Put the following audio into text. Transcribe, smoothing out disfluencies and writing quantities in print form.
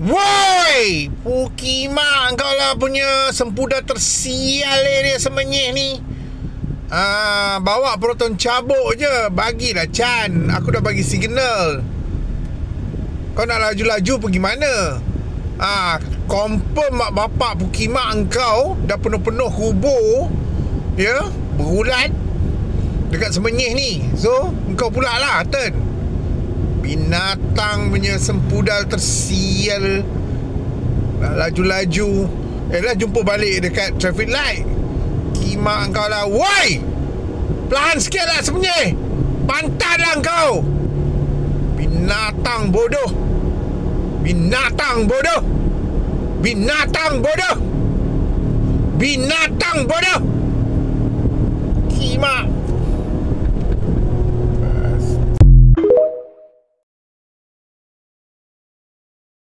Woi, Pukimak kau lah punya sempuda tersial dia semenyih ni. Bawa proton cabuk je. Bagilah Chan. Aku dah bagi signal. Kau nak laju-laju pergi mana? Confirm mak bapak Pukimak engkau dah penuh-penuh kubur, ya, berulat dekat semenyih ni. So engkau pula lah turn. Binatang punya sempudal tersial. Nak laju-laju, lah jumpa balik dekat traffic light. Kimak kau lah. Woi, perlahan sikit lah semenyih. Pantat lah kau. Binatang bodoh. Binatang bodoh. Binatang bodoh. Binatang bodoh. Kimak.